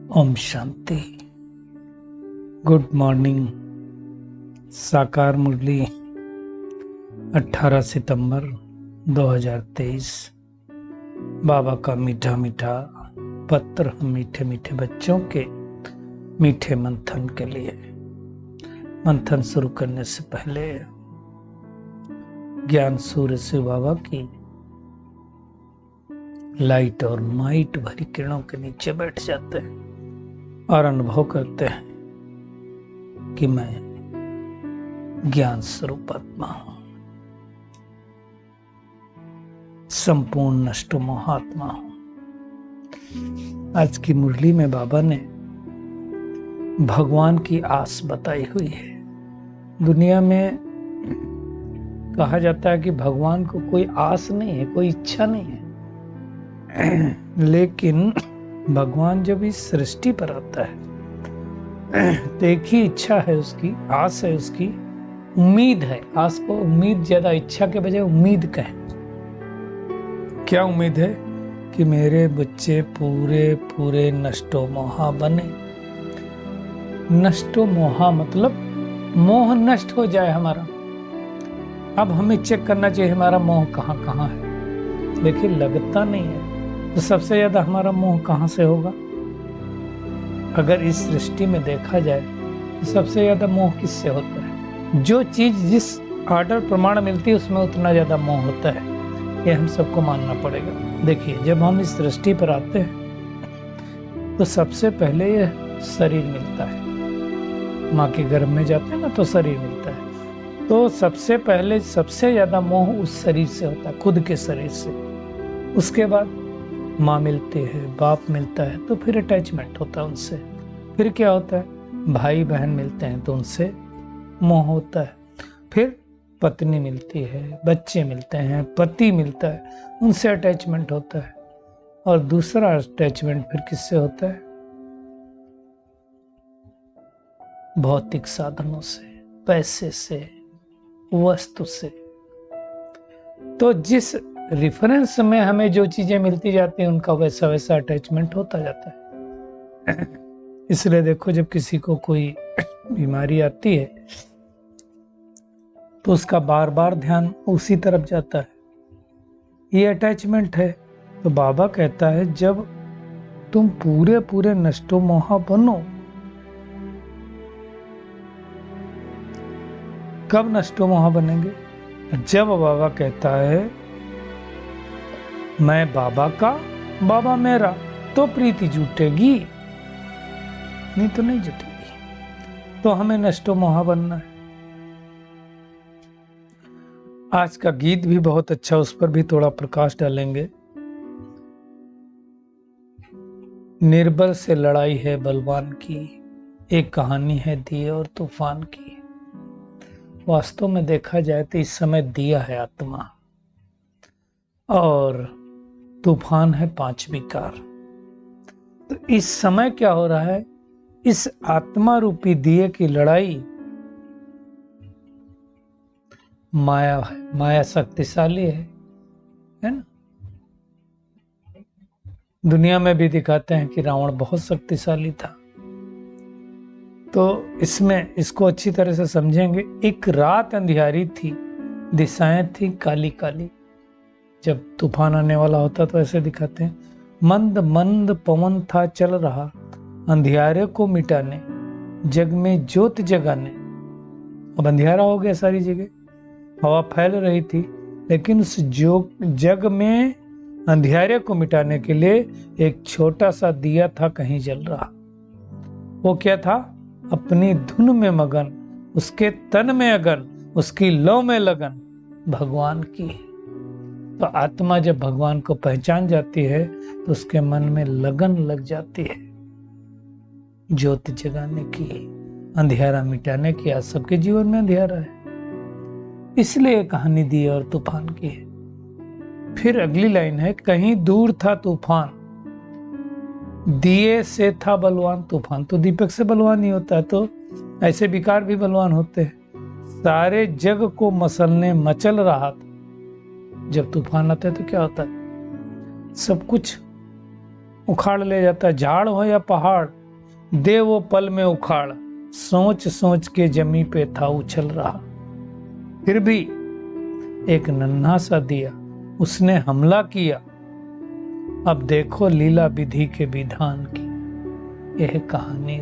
Om Shanti. Good morning. साकार मुरली 18 सितंबर 2023। बाबा का मीठा मीठा पत्र हम मीठे मीठे बच्चों के मीठे मंथन के लिए। मंथन शुरू करने से पहले ज्ञान सूर्य शिव बाबा की लाइट और माइट भरी किरणों के नीचे बैठ जाते हैं और अनुभव करते हैं कि मैं ज्ञान स्वरूप आत्मा हूं, संपूर्ण नष्ट मोहात्मा हूं। आज की मुरली में बाबा ने भगवान की आस बताई हुई है। दुनिया में कहा जाता है कि भगवान को कोई आस नहीं है, कोई इच्छा नहीं है, लेकिन भगवान जब इस सृष्टि पर आता है तो एक ही इच्छा है उसकी, आस है उसकी, उम्मीद है। आस को उम्मीद ज्यादा, इच्छा के बजाय उम्मीद कहें। क्या उम्मीद है? कि मेरे बच्चे पूरे पूरे नष्टो मोहा बने। नष्टो मोहा मतलब मोह नष्ट हो जाए हमारा। अब हमें चेक करना चाहिए हमारा मोह कहाँ कहाँ है, लेकिन लगता नहीं है। तो सबसे ज्यादा हमारा मोह कहाँ से होगा? अगर इस सृष्टि में देखा जाए तो सबसे ज्यादा मोह किससे होता है? जो चीज जिस आर्डर प्रमाण मिलती है उसमें उतना ज्यादा मोह होता है, ये हम सबको मानना पड़ेगा। देखिए, जब हम इस सृष्टि पर आते हैं तो सबसे पहले यह शरीर मिलता है। माँ के गर्भ में जाते हैं ना तो शरीर मिलता है। तो सबसे पहले सबसे ज्यादा मोह उस शरीर से होता है, खुद के शरीर से। उसके बाद माँ मिलती है, बाप मिलता है, तो फिर अटैचमेंट होता है उनसे। फिर क्या होता है? भाई बहन मिलते हैं तो उनसे मोह होता है। फिर पत्नी मिलती है, बच्चे मिलते हैं, पति मिलता है, उनसे अटैचमेंट होता है। और दूसरा अटैचमेंट फिर किससे होता है? भौतिक साधनों से, पैसे से, वस्तु से। तो जिस रेफरेंस में हमें जो चीजें मिलती जाती हैं उनका वैसा वैसा अटैचमेंट होता जाता है। इसलिए देखो, जब किसी को कोई बीमारी आती है तो उसका बार बार ध्यान उसी तरफ जाता है। ये अटैचमेंट है। तो बाबा कहता है जब तुम पूरे पूरे नष्टो मोहा बनो। कब नष्टो मोहा बनेंगे? जब बाबा कहता है मैं बाबा का, बाबा मेरा, तो प्रीति जुटेगी, नहीं तो नहीं जुटेगी। तो हमें नष्टो मोहा बनना है। आज का गीत भी बहुत अच्छा, उस पर भी थोड़ा प्रकाश डालेंगे। निर्बल से लड़ाई है बलवान की, एक कहानी है दिए और तूफान की। वास्तव में देखा जाए तो इस समय दिया है आत्मा और तूफान है पांच विकार। तो इस समय क्या हो रहा है? इस आत्मा रूपी दिए की लड़ाई माया है। माया शक्तिशाली है ना? दुनिया में भी दिखाते हैं कि रावण बहुत शक्तिशाली था। तो इसमें इसको अच्छी तरह से समझेंगे। एक रात अंधियारी थी, दिशाएं थी काली काली। जब तूफान आने वाला होता तो ऐसे दिखाते हैं। मंद मंद पवन था चल रहा, अंधियारे को मिटाने, जग में ज्योत जगाने। अब अंधियारा हो गया सारी जगह, हवा फैल रही थी, लेकिन उस जग में अंधियारे को मिटाने के लिए एक छोटा सा दिया था कहीं जल रहा। वो क्या था? अपनी धुन में मगन, उसके तन में अगन, उसकी लौ में लगन भगवान की। तो आत्मा जब भगवान को पहचान जाती है तो उसके मन में लगन लग जाती है, ज्योत जगाने की, अंधियारा मिटाने की। आज सबके जीवन में अंधियारा है, इसलिए कहानी दी और तूफान की है। फिर अगली लाइन है, कहीं दूर था तूफान, दिए से था बलवान तूफान। तो दीपक से बलवान नहीं होता है, तो ऐसे विकार भी बलवान होते हैं। सारे जग को मसलने मचल रहा था। जब तूफान आता है तो क्या होता है? सब कुछ उखाड़ ले जाता। झाड़ हो या पहाड़, दे वो पल में उखाड़, सोच सोच के जमी पे था उछल रहा। फिर भी एक नन्हा सा दिया उसने हमला किया, अब देखो लीला विधि के विधान की। यह कहानी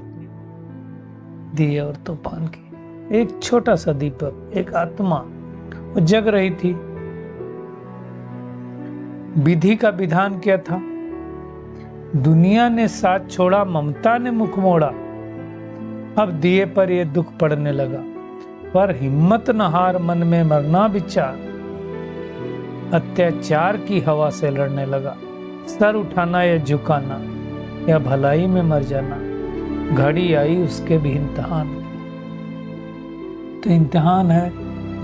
दिए और तूफान की। एक छोटा सा दीपक, एक आत्मा, वो जग रही थी। विधि का विधान क्या था? दुनिया ने साथ छोड़ा, ममता ने मुख मोड़ा। अब दिए पर ये दुख पड़ने लगा, पर हिम्मत न हार, मन में मरना विचार। अत्याचार की हवा से लड़ने लगा, सर उठाना या झुकाना, या भलाई में मर जाना। घड़ी आई उसके भी इम्तिहान की। तो इम्तिहान है,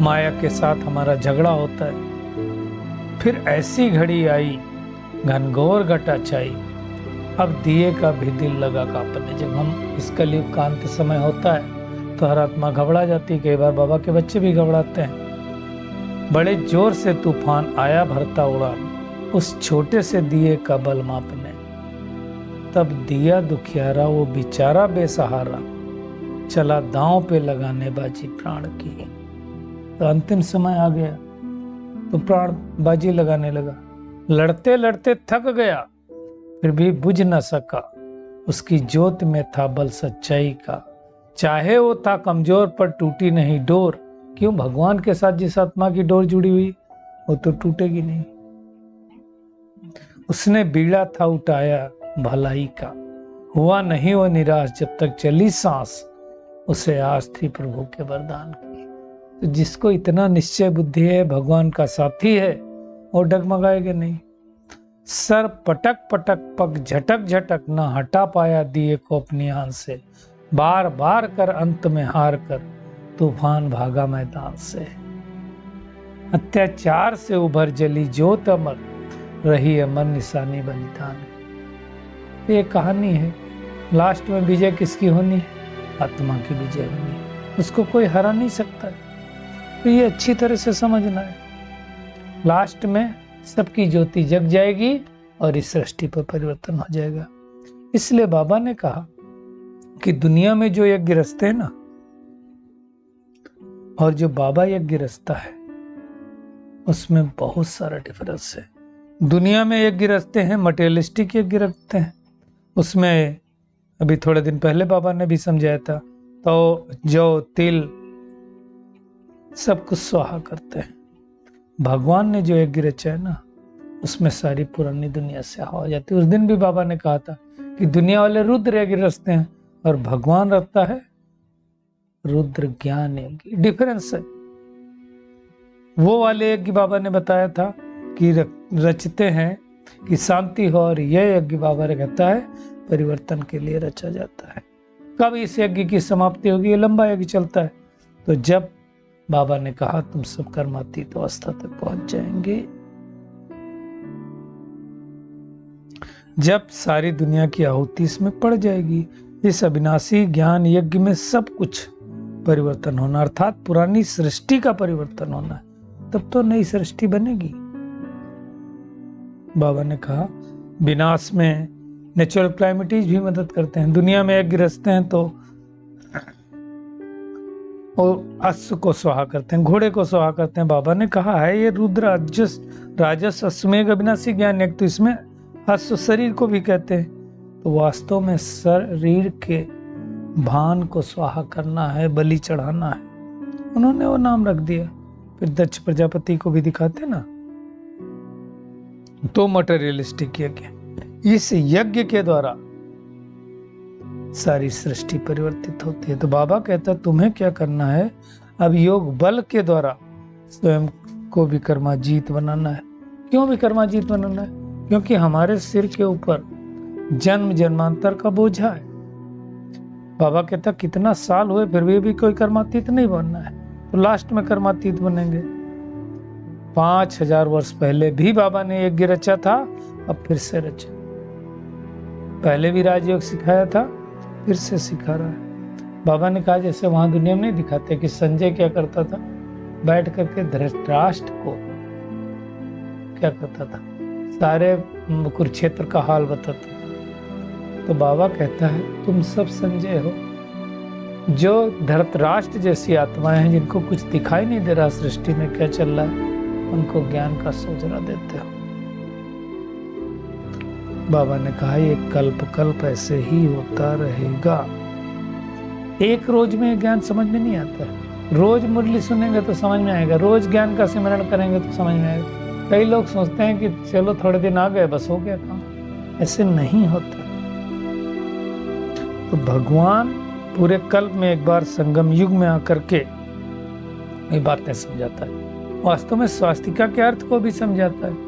माया के साथ हमारा झगड़ा होता है। फिर ऐसी घड़ी आई, घनघोर घटा छाई। अब दिए का भी दिल लगा कांपने। जब हम इस कलयुग का अंत समय होता है तो हर आत्मा घबरा जाती है। कई बार बाबा के बच्चे भी घबराते हैं। बड़े जोर से तूफान आया भरता उड़ान, उस छोटे से दिए का बल मापने। तब दिया दुखियारा, वो बेचारा बेसहारा, चला दांव पे लगाने बाजी प्राण की। तो अंतिम समय आ गया तो प्राण बाजी लगाने लगा। लड़ते लड़ते थक गया, फिर भी बुझ न सका। उसकी ज्योत में था बल सच्चाई का। चाहे वो था कमजोर पर टूटी नहीं डोर। क्यों? भगवान के साथ जिस आत्मा की डोर जुड़ी हुई वो तो टूटेगी नहीं। उसने बीड़ा था उठाया भलाई का, हुआ नहीं वो निराश जब तक चली सांस। उसे आस थी प्रभु के वरदान की। तो जिसको इतना निश्चय बुद्धि है, भगवान का साथी है, वो डगमगाएगा नहीं। सर पटक पटक पग झटक झटक, न हटा पाया दिए को अपनी आन से। बार बार कर अंत में हार कर तूफान भागा मैदान से। अत्याचार से उभर जली ज्योत अमर, रही अमर निशानी बलिदान। ये कहानी है। लास्ट में विजय किसकी होनी है? आत्मा की विजय होनी है। उसको कोई हरा नहीं सकता। तो ये अच्छी तरह से समझना है। लास्ट में सबकी ज्योति जग जाएगी और इस सृष्टि पर परिवर्तन हो जाएगा। इसलिए बाबा ने कहा कि दुनिया में जो यज्ञ रचते हैं ना, और जो बाबा यज्ञ रचता है, उसमें बहुत सारा डिफरेंस है। दुनिया में यज्ञ रचते हैं, मटेरियलिस्टिक यज्ञ रखते हैं, उसमें अभी थोड़े दिन पहले बाबा ने भी समझाया था, तो जो तिल सब कुछ स्वाहा करते हैं। भगवान ने जो यज्ञ रचा है ना, उसमें सारी पुरानी दुनिया से हो जाती है। उस दिन भी बाबा ने कहा था कि दुनिया वाले रुद्र यज्ञ रचते हैं और भगवान रखता है रुद्र ज्ञान यज्ञ। डिफरेंस है। वो वाले यज्ञ बाबा ने बताया था कि रचते हैं कि शांति हो, और यह यज्ञ बाबा ने कहता है परिवर्तन के लिए रचा जाता है। कब इस यज्ञ की समाप्ति होगी? ये लंबा यज्ञ चलता है। तो जब बाबा ने कहा तुम सब कर्मातीत अवस्था तक पहुंच जाएंगे, जब सारी दुनिया की आहुति इसमें पड़ जाएगी, इस अविनाशी ज्ञान यज्ञ में सब कुछ परिवर्तन होना, अर्थात पुरानी सृष्टि का परिवर्तन होना है, तब तो नई सृष्टि बनेगी। बाबा ने कहा विनाश में नेचुरल क्लाइमेटीज भी मदद करते हैं। दुनिया में यज्ञ रचते हैं तो और अश्व को स्वाहा करते हैं, घोड़े को स्वाहा करते हैं। बाबा ने कहा है ये रुद्र राजस अश्वमेघ अविनाशी ज्ञान यज्ञ, तो इसमें अश्व शरीर को भी कहते हैं। तो वास्तव में शरीर के भान को स्वाहा करना है, बलि चढ़ाना है। उन्होंने वो नाम रख दिया। फिर दक्ष प्रजापति को भी दिखाते ना, तो मटेरियलिस्टिक यज्ञ। इस यज्ञ के द्वारा सारी सृष्टि परिवर्तित होती है। तो बाबा कहता तुम्हें क्या करना है, अब योग बल के द्वारा स्वयं को विकर्माजीत बनाना है। क्यों विकर्माजीत बनाना है? क्योंकि हमारे सिर के ऊपर जन्म जन्मांतर का बोझा है। बाबा कहता कितना साल हुए फिर भी कोई कर्मातीत नहीं बनना है, तो लास्ट में कर्मातीत बनेंगे। 5000 वर्ष पहले भी बाबा ने यज्ञ रचा था, अब फिर से रचा। पहले भी राजयोग सिखाया था, फिर से सिखा रहा है। बाबा ने कहा जैसे वहां दुनिया में नहीं दिखाते कि संजय क्या करता था, बैठ करके धृतराष्ट्र को क्या करता था, सारे कुरुक्षेत्र का हाल बताता था। तो बाबा कहता है तुम सब संजय हो, जो धृतराष्ट्र जैसी आत्माएं हैं जिनको कुछ दिखाई नहीं दे रहा सृष्टि में क्या चल रहा है, उनको ज्ञान का सोचना देते हो। बाबा ने कहा ये कल्प कल्प ऐसे ही होता रहेगा। एक रोज में ज्ञान समझ में नहीं आता है, रोज मुरली सुनेंगे तो समझ में आएगा, रोज ज्ञान का सिमरण करेंगे तो समझ में आएगा। कई लोग सोचते हैं कि चलो थोड़े दिन आ गए बस हो गया काम, ऐसे नहीं होता। तो भगवान पूरे कल्प में एक बार संगम युग में आकर के ये बातें समझाता है। वास्तव में स्वास्तिका के अर्थ को भी समझाता है।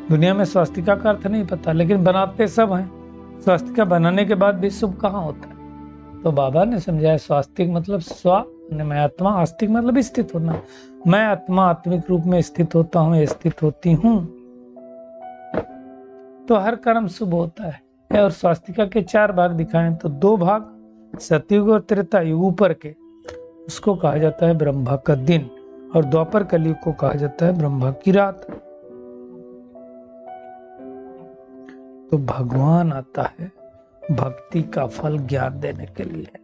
दुनिया में स्वास्तिका का अर्थ नहीं पता, लेकिन बनाते सब हैं। स्वास्तिका बनाने के बाद भी शुभ कहाँ होता है? तो बाबा ने समझाया स्वास्तिक मतलब स्व मैं आत्मा, आस्तिक मतलब स्थित होना। मैं आत्मा आत्मिक रूप में स्थित होता हूँ, स्थित होती हूँ, तो हर कर्म शुभ होता है। और स्वास्तिका के 4 भाग दिखाएं तो 2 भाग सतयुग और त्रेता युग ऊपर के, उसको कहा जाता है ब्रह्मा का दिन, और द्वापर कलयुग को कहा जाता है ब्रह्मा की रात। तो भगवान आता है भक्ति का फल ज्ञान देने के लिए,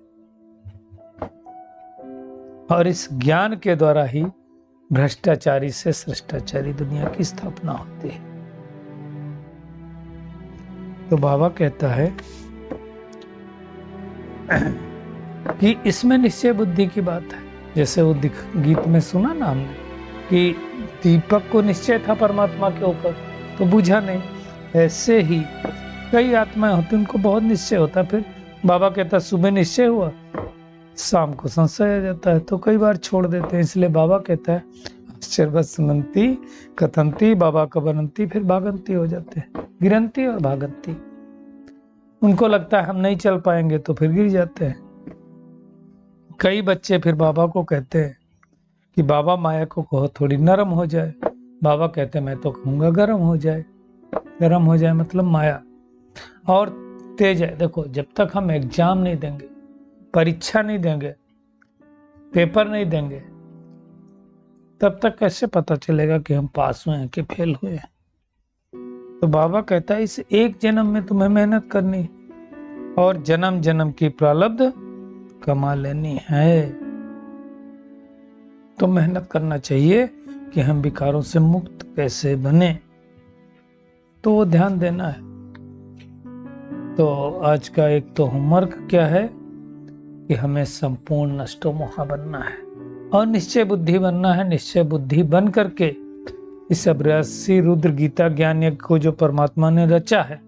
और इस ज्ञान के द्वारा ही भ्रष्टाचारी से श्रेष्ठाचारी दुनिया की स्थापना होती है। तो बाबा कहता है कि इसमें निश्चय बुद्धि की बात है। जैसे वो गीत में सुना ना हमने कि दीपक को निश्चय था परमात्मा के ऊपर तो बुझा नहीं, ऐसे ही कई आत्माएं होती उनको बहुत निश्चय होता, फिर बाबा कहता सुबह निश्चय हुआ शाम को संशय आ जाता है, तो कई बार छोड़ देते हैं। इसलिए बाबा कहता है आश्चर्यवत सुनंती कथंती बाबा का बनंती, फिर भागंती हो जाते हैं, गिरंती और भागंती। उनको लगता है हम नहीं चल पाएंगे तो फिर गिर जाते हैं। कई बच्चे फिर बाबा को कहते हैं कि बाबा माया को कहो थोड़ी नरम हो जाए। बाबा कहते हैं मैं तो कहूँगा गर्म हो जाए। गर्म हो जाए मतलब माया और तेज है। देखो जब तक हम एग्जाम नहीं देंगे, परीक्षा नहीं देंगे, पेपर नहीं देंगे, तब तक कैसे पता चलेगा कि हम पास हुए हैं कि फेल हुए हैं? तो बाबा कहता है इस एक जन्म में तुम्हें मेहनत करनी और जन्म जन्म की प्रारब्ध कमा लेनी है। तो मेहनत करना चाहिए कि हम विकारों से मुक्त कैसे बने, तो वो ध्यान देना है। तो आज का एक तो होमवर्क क्या है कि हमें संपूर्ण नष्टो मोहा बनना है और निश्चय बुद्धि बनना है। निश्चय बुद्धि बन करके इस 82 रुद्र गीता ज्ञान यज्ञ को जो परमात्मा ने रचा है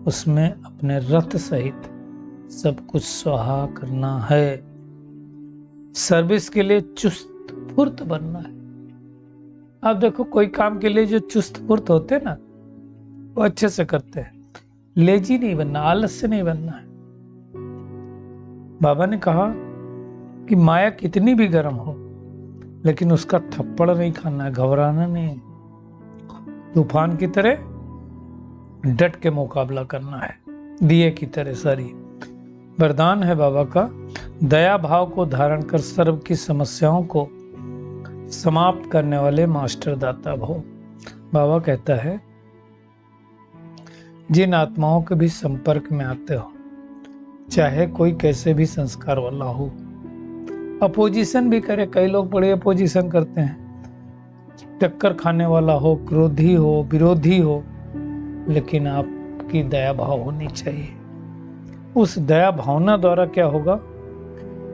उसमें अपने रथ सहित सब कुछ स्वाहा करना है। सर्विस के लिए चुस्त फुर्त बनना है। अब देखो कोई काम के लिए जो चुस्त फुर्त होते ना वो अच्छे से करते हैं, लेजी नहीं बनना, आलस से नहीं बनना है। बाबा ने कहा कि माया कितनी भी गर्म हो लेकिन उसका थप्पड़ नहीं खाना है, घबराना नहीं, तूफान की तरह डट के मुकाबला करना है, दिए की तरह। सारी वरदान है बाबा का, दया भाव को धारण कर सर्व की समस्याओं को समाप्त करने वाले मास्टर दाता भव। बाबा कहता है जिन आत्माओं के भी संपर्क में आते हो, चाहे कोई कैसे भी संस्कार वाला हो, अपोजिशन भी करे, कई लोग बड़े अपोजिशन करते हैं, टक्कर खाने वाला हो, क्रोधी हो, विरोधी हो, लेकिन आपकी दया भाव होनी चाहिए। उस दया भावना द्वारा क्या होगा,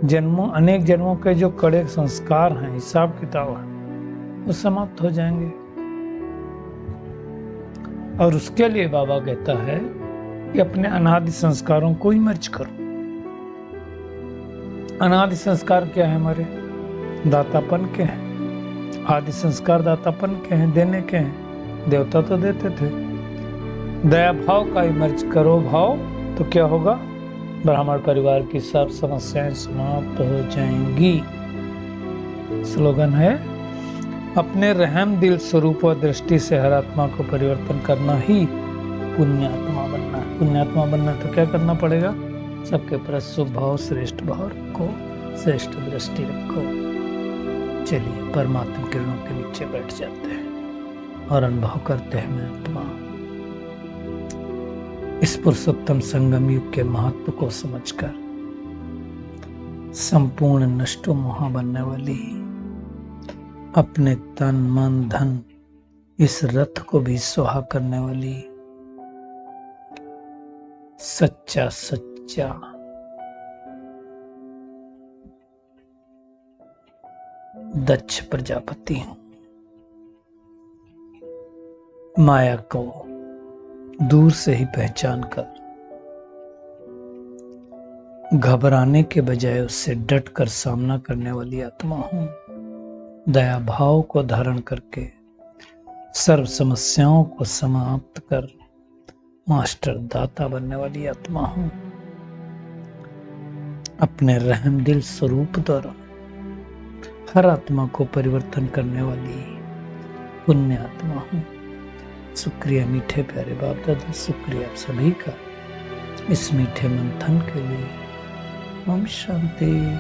जन्मों अनेक जन्मों के जो कड़े संस्कार हैं, हिसाब किताब है, वो समाप्त हो जाएंगे। और उसके लिए बाबा कहता है कि अपने अनादि संस्कारों को इमर्ज करो। अनादि संस्कार क्या है हमारे? दातापन के हैं। आदि संस्कार दातापन के हैं, देने के हैं। देवता तो देते थे। दया भाव का इमर्ज करो भाव, तो क्या होगा? ब्राह्मण परिवार की सब समस्याएं समाप्त हो जाएंगी। स्लोगन है अपने रहम दिल स्वरूप और दृष्टि से हर आत्मा को परिवर्तन करना ही पुण्यात्मा बनना है। पुण्यात्मा बनना तो क्या करना पड़ेगा? सबके प्रति शुभ भाव, श्रेष्ठ भाव रखो, श्रेष्ठ दृष्टि रखो। चलिए परमात्मा किरणों के नीचे बैठ जाते हैं और अनुभव करते हैं मैं आत्मा। इस पुरुषोत्तम संगम युग के महत्व को समझकर संपूर्ण नष्टो मोहा बनने वाली अपने तन मन धन इस रथ को भी सुहा करने वाली सच्चा सच्चा दक्ष प्रजापति हूं। माया को दूर से ही पहचान कर घबराने के बजाय उससे डट कर सामना करने वाली आत्मा हूं। दया भाव को धारण करके सर्व समस्याओं को समाप्त कर मास्टर दाता बनने वाली आत्मा हूं। अपने रहम दिल स्वरूप द्वारा हर आत्मा को परिवर्तन करने वाली पुण्य आत्मा हूं। शुक्रिया मीठे प्यारे बाप दादा, शुक्रिया आप सभी का इस मीठे मंथन के लिए। ओम शांति।